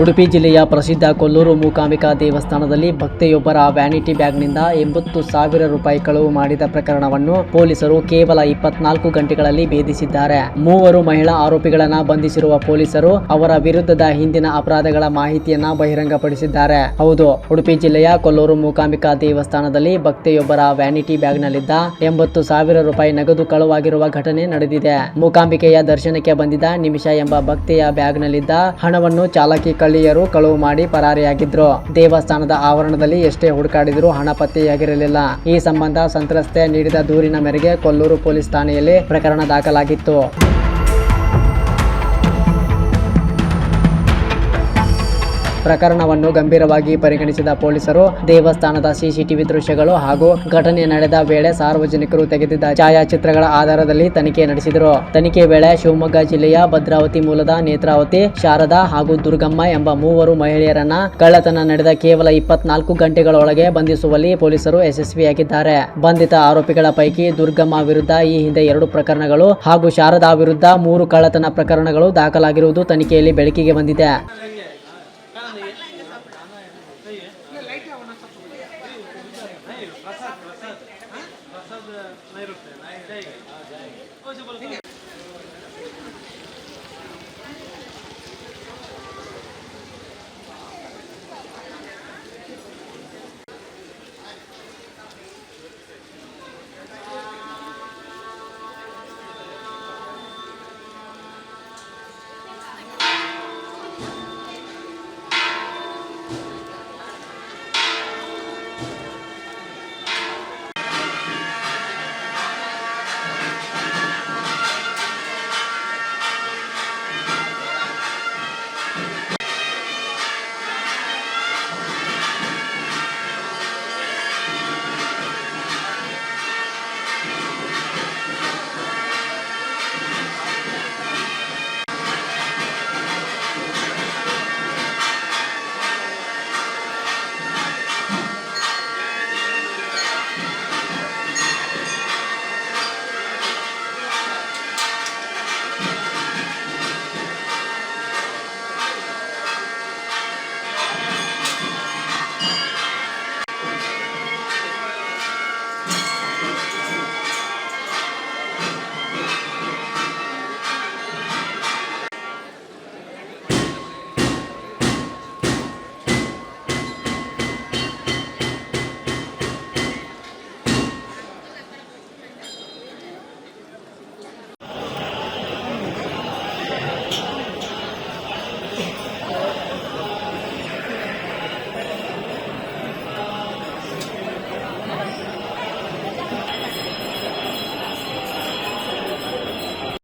ಉಡುಪಿ ಜಿಲ್ಲೆಯ ಪ್ರಸಿದ್ಧ ಕೊಲ್ಲೂರು ಮೂಕಾಂಬಿಕಾ ದೇವಸ್ಥಾನದಲ್ಲಿ ಭಕ್ತೆಯೊಬ್ಬರ ವ್ಯಾನಿಟಿ ಬ್ಯಾಗ್ನಿಂದ 80,000 ರೂಪಾಯಿ ಕಳವು ಮಾಡಿದ ಪ್ರಕರಣವನ್ನು ಪೊಲೀಸರು ಕೇವಲ 24 ಗಂಟೆಗಳಲ್ಲಿ ಭೇದಿಸಿದ್ದಾರೆ. 3 ಮಹಿಳಾ ಆರೋಪಿಗಳನ್ನ ಬಂಧಿಸಿರುವ ಪೊಲೀಸರು ಅವರ ವಿರುದ್ಧದ ಹಿಂದಿನ ಅಪರಾಧಗಳ ಮಾಹಿತಿಯನ್ನ ಬಹಿರಂಗಪಡಿಸಿದ್ದಾರೆ. ಹೌದು, ಉಡುಪಿ ಜಿಲ್ಲೆಯ ಕೊಲ್ಲೂರು ಮೂಕಾಂಬಿಕಾ ದೇವಸ್ಥಾನದಲ್ಲಿ ಭಕ್ತೆಯೊಬ್ಬರ ವ್ಯಾನಿಟಿ ಬ್ಯಾಗ್ನಲ್ಲಿದ್ದ 80,000 ರೂಪಾಯಿ ನಗದು ಕಳವಾಗಿರುವ ಘಟನೆ ನಡೆದಿದೆ. ಮೂಕಾಂಬಿಕೆಯ ದರ್ಶನಕ್ಕೆ ಬಂದಿದ್ದ ನಿಮಿಷ ಎಂಬ ಭಕ್ತೆಯ ಬ್ಯಾಗ್ನಲ್ಲಿದ್ದ ಹಣವನ್ನು ಚಾಲಕಿ ಕಳ್ಳಿಯರು ಕಳವು ಮಾಡಿ ಪರಾರಿಯಾಗಿದ್ರು. ದೇವಸ್ಥಾನದ ಆವರಣದಲ್ಲಿ ಎಷ್ಟೇ ಹುಡುಕಾಡಿದರೂ ಹಣ ಪತ್ತೆಯಾಗಿರಲಿಲ್ಲ. ಈ ಸಂಬಂಧ ಸಂತ್ರಸ್ತೆ ನೀಡಿದ ದೂರಿನ ಮೇರೆಗೆ ಕೊಲ್ಲೂರು ಪೊಲೀಸ್ ಠಾಣೆಯಲ್ಲಿ ಪ್ರಕರಣ ದಾಖಲಾಗಿತ್ತು. ಪ್ರಕರಣವನ್ನು ಗಂಭೀರವಾಗಿ ಪರಿಗಣಿಸಿದ ಪೊಲೀಸರು ದೇವಸ್ಥಾನದ ಸಿಸಿಟಿವಿ ದೃಶ್ಯಗಳು ಹಾಗೂ ಘಟನೆ ನಡೆದ ವೇಳೆ ಸಾರ್ವಜನಿಕರು ತೆಗೆದಿದ್ದ ಛಾಯಾಚಿತ್ರಗಳ ಆಧಾರದಲ್ಲಿ ತನಿಖೆ ನಡೆಸಿದರು. ತನಿಖೆ ವೇಳೆ ಶಿವಮೊಗ್ಗ ಜಿಲ್ಲೆಯ ಭದ್ರಾವತಿ ಮೂಲದ ನೇತ್ರಾವತಿ, ಶಾರದಾ ಹಾಗೂ ದುರ್ಗಮ್ಮ ಎಂಬ 3 ಮಹಿಳೆಯರನ್ನ ಕಳ್ಳತನ ನಡೆದ ಕೇವಲ 24 ಗಂಟೆಗಳೊಳಗೆ ಬಂಧಿಸುವಲ್ಲಿ ಪೊಲೀಸರು ಯಶಸ್ವಿಯಾಗಿದ್ದಾರೆ. ಬಂಧಿತ ಆರೋಪಿಗಳ ಪೈಕಿ ದುರ್ಗಮ್ಮ ವಿರುದ್ಧ ಈ ಹಿಂದೆ 2 ಪ್ರಕರಣಗಳು ಹಾಗೂ ಶಾರದಾ ವಿರುದ್ಧ 3 ಕಳ್ಳತನ ಪ್ರಕರಣಗಳು ದಾಖಲಾಗಿರುವುದು ತನಿಖೆಯಲ್ಲಿ ಬೆಳಕಿಗೆ ಬಂದಿದೆ. प्रसाद नहीं रुकते